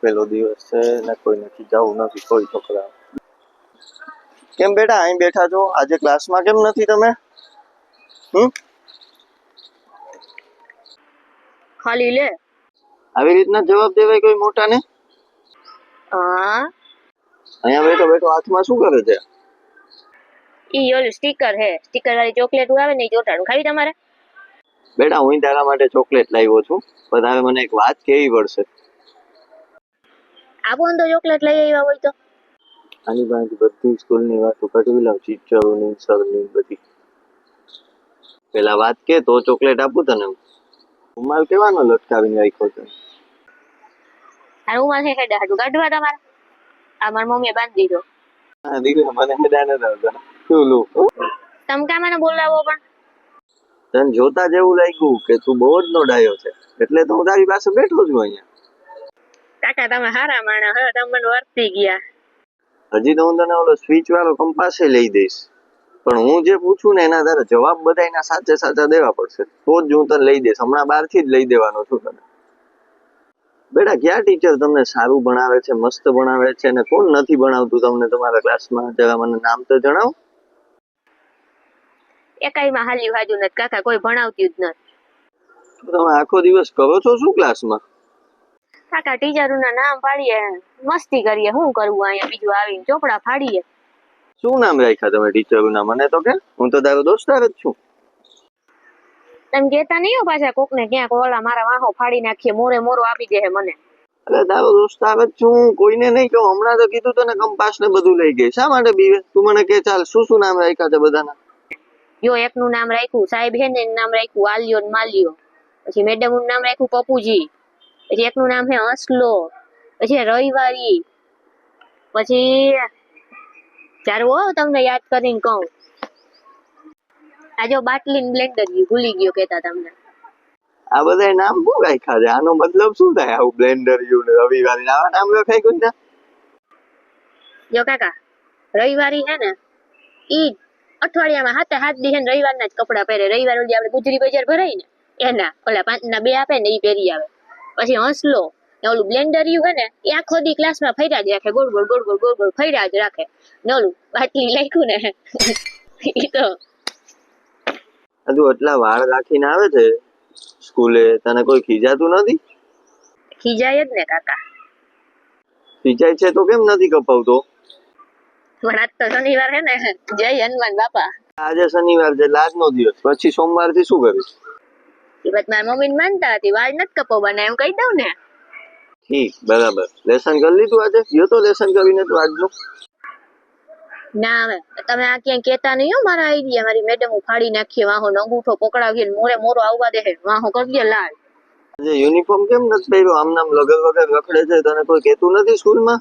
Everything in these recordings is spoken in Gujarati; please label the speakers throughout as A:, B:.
A: પેલો દિવસ છે ને કોઈ નથી જવું નથી કોઈ છોકરા. કેમ બેટા અહીં બેઠા છો? આજે ક્લાસમાં કેમ નથી તમે?
B: ખાલી લે
A: આવી રીતના જવાબ દેવાય કોઈ મોટાને?
B: હા
A: અહીંયા બેઠો બેઠો હાથમાં શું કરે છે?
B: ઈ ઓલું સ્ટીકર હે, સ્ટીકર વાળી ચોકલેટ આવે ને ઈ ચોટાડું. ખાવી તમારે?
A: બેટા હું તારા માટે ચોકલેટ લાવ્યો છું, પણ તારે મને એક વાત કહેવી પડશે.
B: આપો ને તો ચોકલેટ લઈ આવ્યા હોય તો.
A: આની પાસે બધી સ્કૂલની વાતો કઢવી લાવ, ટીચરોની સરની બધી. પેલા વાત કે તો ચોકલેટ આપું તને. રૂમાલ કેવાનો લટકાવીને રાખ્યો છે?
B: આ રૂમાલ છે હેડા હાટું કાઢવા તમારે? આ મારી મમ્મીએ બાંધી દીધો.
A: હા દીકરા મને હેડા નથી આવતા. શું લું?
B: તમે કાં મને બોલાવો પણ?
A: તને જોતા જ એવું લાગ્યું કે તું બહુ જ નો ડાયો છે, એટલે તો હું તારી પાસે બેઠો છું અહીંયા.
B: કાકા તમે હારા માણસ હે, તમે મને વર્તી ગયા.
A: હજી તો હું તને ઓલો સ્વિચ વાળો કંપાસે લઈ દઈશ, પણ હું જે પૂછું ને એના તારે જવાબ બધા એના સાચે સાચા દેવા પડશે, તો જ હું તને લઈ દઈશ. હમણાં બહારથી જ લઈ દેવાનો છું તને. બેટા ક્યાં ટીચર તમને સારું ભણાવે છે, મસ્ત ભણાવે છે, ને કોણ નથી ભણાવતું તમને તમારા ક્લાસમાં? જરા મને નામ તો જણાવો.
B: એકાઈમાં હાલી વાજુ નથી કાકા, કોઈ ભણાવતી જ નથી.
A: તમે આખો દિવસ કરો છો શું ક્લાસમાં?
B: કાકા ટીચરોના નામ પાડીએ, મસ્તી કરીએ, શું કરવું અહીંયા બીજું આવીને ચોપડા ફાડીએ.
A: શું નામ રાખ્યા તમે ટીચરોના? મને તો કે, હું તો તારો દોસ્તાર જ છું.
B: તમે કહેતા નહીં હો પાછા કોકને ક્યાંક ઓલા મારા વાહો ફાડી નાખીએ, મોરે મોરો આપી દે મને.
A: અરે તારો દોસ્તાર જ છું, કોઈને નહીં કહું. હમણાં તો કીધું તને કંપાસ ને બધું લઈ ગઈ, શા માટે બીવે? તું મને કે ચાલ શું શું નામ રાખ્યા છે બધાના?
B: જો એકનું નામ રાખ્યું સાહેબ હે ને, એનું નામ રાખ્યું આલિયો ને માલિયો. પછી મેડમ નું નામ રાખ્યું પપ્પુજી. પછી એકનું નામ હે હસલો. પછી રવિવારી. પછી ચારું હો તમને યાદ કરીને કહું. આ જો બાટલી બ્લેન્ડર ભૂલી ગયો કેતા તમને.
A: આ બધા નામ શું રાખ્યા છે? આનો મતલબ શું થાય? આવું બ્લેન્ડર યુ ને રવિવારી આવા નામ રખાઈ ગયું છે?
B: જો કાકા રવિવારી હે ને ઈ અઠવાડિયામાં હાથે હાથ દી હે ને રવિવારના જ કપડા પહેરે. રવિવાર ઓલી આપણે ગુજરી બજાર ભરાય ને એના ઓલા 5 ના 2 આપે ને ઈ પહેરી આવે. પછી હસલો ને ઓલું બ્લેન્ડર યુ હે ને એ આખો દી ક્લાસમાં ફર્યા જ રાખે, ગોળ ગોળ ગોળ ગોળ ગોળ ગોળ ફર્યા જ રાખે. ને ઓલું બાટલી લખ્યું ને ઈ તો
A: હજુ એટલા વાળ રાખીને આવે છે સ્કૂલે, તને કોઈ ખીજાતું નથી?
B: ખીજાય જ ને કાકા.
A: ખીજાય છે તો કેમ નથી કપાવતો?
B: પણ આજ તો શનિવાર હે ને, જય હનુમાન બાપા.
A: આજે શનિવાર છે, આજનો દિવસ, પછી સોમવાર થી શું કરીશ?
B: એ વાત મારી મમ્મી માનતા હતી, વાળ નથી કપાવવાના એમ કહી દઉં ને.
A: ઠીક, બરાબર. લેસન કરી લીધું આજે? ગયો તો લેસન કરીને તું આજનું?
B: ના હવે તમે આ ક્યાંય કેતા નહીં હો મારા આઈડિયા. મારી મેડમ ફાડી નાખીએ, વાહો અંગૂઠો પકડાવીએ, મોરે મોરો આવવા દે, વાહો કરી દે લાલ.
A: આજે યુનિફોર્મ કેમ નથી પહેર્યો? આમ નામ લગર વગર રખડે છે, તને કોઈ કહેતું નથી સ્કૂલમાં?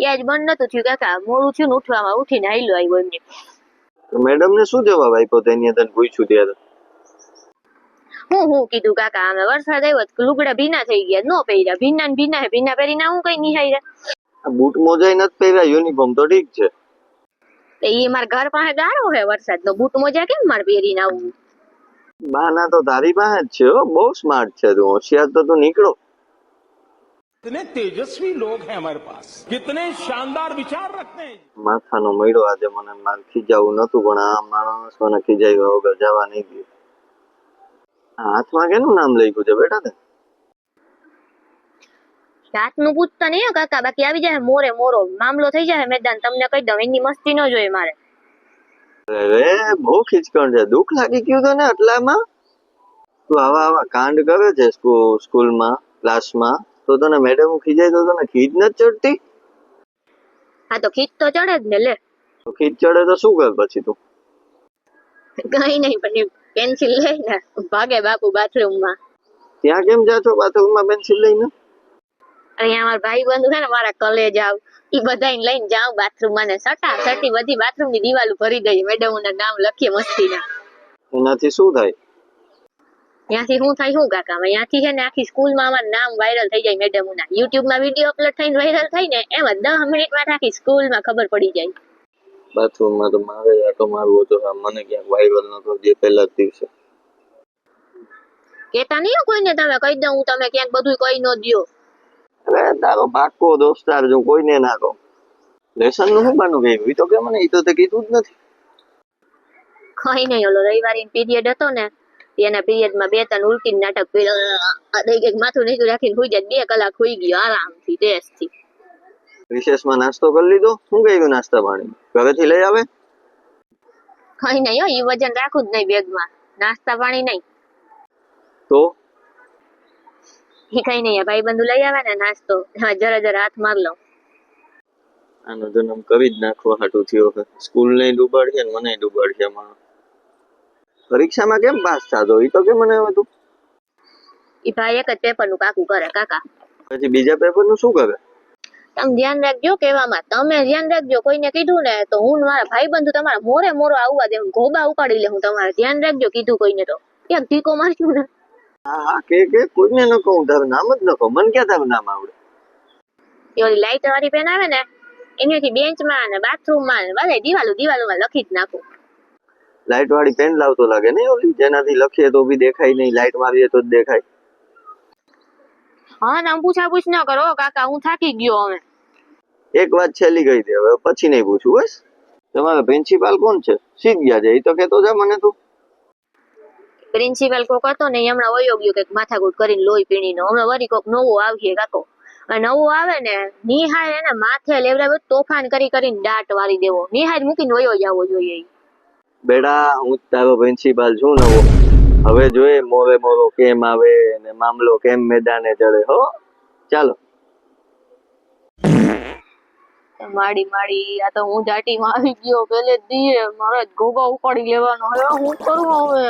B: એ આજ બંધ નતું થયું કાકા, મોડું થયું ને ઉઠવામાં, ઉઠીને હાઈલો આવ્યો એમને.
A: મેડમ ને શું જવાબ આપ્યો તેની તને પૂછ્યું ત્યારે?
B: હું કીધું કાકા, અમે વરસાદ આવ્યો લુગડા ભીના થઈ ગયા, નો પહેર્યા. ભીના ને ભીના હે, ભીના પહેરીને હું કઈ નિહાઈ.
A: બૂટ મોજા નથી પહેર્યા, યુનિફોર્મ તો ઠીક છે.
B: એ મારા ઘર પાસે ગારો હે વરસાદ નો, બૂટ મોજા કેમ મારે પહેરીને આવું?
A: બાના તો તારી પાસે જ છે હો, બહુ સ્માર્ટ છે તું, હોશિયાર તો તું નીકળો.
C: कितने तेजस्वी लोग हैं हमारे पास, कितने शानदार विचार रखते हैं.
A: માથાનો મળ્યો આજે મને. મારે ખીજાવું નતું, પણ આ માણસ મને ખીજાવ્યા વગર જવા નહીં દે. હાથમાં કેનું નામ લખ્યું છે બેટા તે?
B: રાતનું પૂછતા નહીં કાકા, બાકી આવી જાય મોરે મોરો. મામલો થઈ જાય મેદાન, તમને કહી દઉં. એની મસ્તી ન જોઈએ મારે.
A: અરે બહુ ખીચકણ છે, દુઃખ લાગી ગયું તને આટલામાં? તું આવા આવા કાંડ કરે છે સ્કૂલમાં, ક્લાસમાં, તો તને મેડમ ખીજાય તો તને ખીજ નથી ચડતી?
B: હા તો ખીચ તો ચડે જ ને લે.
A: તો ખીજ ચડે તો શું કર પછી તું?
B: કઈ નહીં, પછી પેન્સિલ લઈને ભાગે બાપુ બાથરૂમમાં.
A: ત્યાં કેમ જા છો બાથરૂમમાં પેન્સિલ લઈને?
B: અહીંયા અમારા ભાઈ બંધુ છે ને, મારા કલેજ આવ, ઈ બધાને લઈને જાઉં બાથરૂમમાં ને સટા સટી બધી બાથરૂમની દિવાલો ભરી દઈએ, મેડમોના નામ લખીએ મસ્તીના.
A: એનાથી શું થાય?
B: ત્યાંથી શું થાય શું કાકા? ત્યાંથી છે ને આખી સ્કૂલમાં અમારું નામ વાયરલ થઈ જાય. મેડમોના યુટ્યુબમાં વિડીયો અપલોડ થઈને વાયરલ થાય ને, એમ 10 મિનિટમાં આખી સ્કૂલમાં ખબર પડી જાય.
A: બાથરૂમમાં તો મારે આટો મારવો તો મને ક્યાંક વાયરલ ન કરી દે પહેલા જ દિવસે.
B: કેતા નહીં હો કોઈને, તમે કહી દઉં હું તમે ક્યાંક બધું કહી ન દ્યો.
A: અરે તારો પાક્કો દોસ્તાર જો કોઈને ના કહું. લેસન નું શું બાનું ગયું ઈ તો કે મને ઈ તો તે કીધું જ નથી.
B: કઈ નહીં, ઓલો રવિવારી પીરિયડ હતો ને એના પીરિયડમાં 2-3 ઉલટી નાટક કર્યો, માથું નીચું રાખીને સુઈ જાય, 2 કલાક સુઈ ગયો આરામથી ટેસ્ટથી.
A: રિસેસમાં નાસ્તો કરી લીધો? શું કર્યું નાસ્તા પાણી? ઘરેથી લઈ આવે?
B: કઈ નહીં હો, ઈ વજન રાખું જ નહીં બેગમાં, નાસ્તા પાણી નહીં.
A: તો
B: ઈ કઈ નહીં, ભાઈબંધુ લઈ આવે ને નાસ્તો, એમાં જરા જરા હાથ માર લઉં.
A: આનો જન્મ કરી જ નાખવા હાટું થયો છે. સ્કૂલ ને ડૂબાડ છે ને મને ડૂબાડ છે એમાં. પરીક્ષામાં કેમ પાસ થતો ઈ તો કે મને હવે તું.
B: ઈ ભાઈ એક જ પેપરનું પાકું કરે કાકા.
A: પછી બીજા પેપર નું શું કરે?
B: તમે ધ્યાન રાખજો કેવામાં, તમે ધ્યાન રાખજો. કોઈને કીધું ને તો હું ને મારા ભાઈબંધુ તમારા મોરે મોરો આવવા દે, ગોબા ઉપાડી લે હું. તમારે ધ્યાન રાખજો, કીધું કોઈને તો એક ઢીકો મારશું ને.
A: હા હા કે કોઈને ન કહું, તારું નામ જ ન કહું. મને ક્યાં તારું નામ આવડે?
B: એ ઓલી લાઈટ વાળી પેન આવે ને એનાથી બેન્ચમાં ને બાથરૂમમાં ને બધે દિવાલોમાં લખી જ નાખું.
A: લાઈટ વાળી પેન લાવતો લાગે ને ઓલી, જેનાથી લખીએ તો બી દેખાય નહીં, લાઈટ મારીએ તો જ દેખાય.
B: હા નામ પૂછાપૂછ ન કરો કાકા, હું થાકી ગયો હવે.
A: એક વાત છેલ્લી કહી દે, હવે પછી નહીં પૂછું બસ. તમારા પ્રિન્સિપાલ કોણ છે? શીખ ગયા છે, એ તો કેતો જા મને તું.
B: પ્રિન્સિપલ કોક હતો ને ઈ હમણાં વયો ગયો, કઈક માથાકૂટ કરીને લોહી પીણીનો. હમણાં વળી કોક નવો આવીએ કાકો, નવો આવે ને નિહાળ એને માથે લેવડાવે, તોફાન કરીને દાટ વાળી દેવો. નિહાળ મૂકીને વયો જવો જોઈએ ઈ.
A: બેડા હું જ તારો પ્રિન્સિપાલ છું નવો. હવે જોઈએ મોરે મોરો કેમ આવે ને મામલો કેમ મેદાને ચડે. હો ચાલો.
B: માડી આ તો હું જાટીમાં આવી ગયો પેલે દીએ, મારા જ ગોગા ઉપાડી લેવાનો. હવે હું કરું હવે?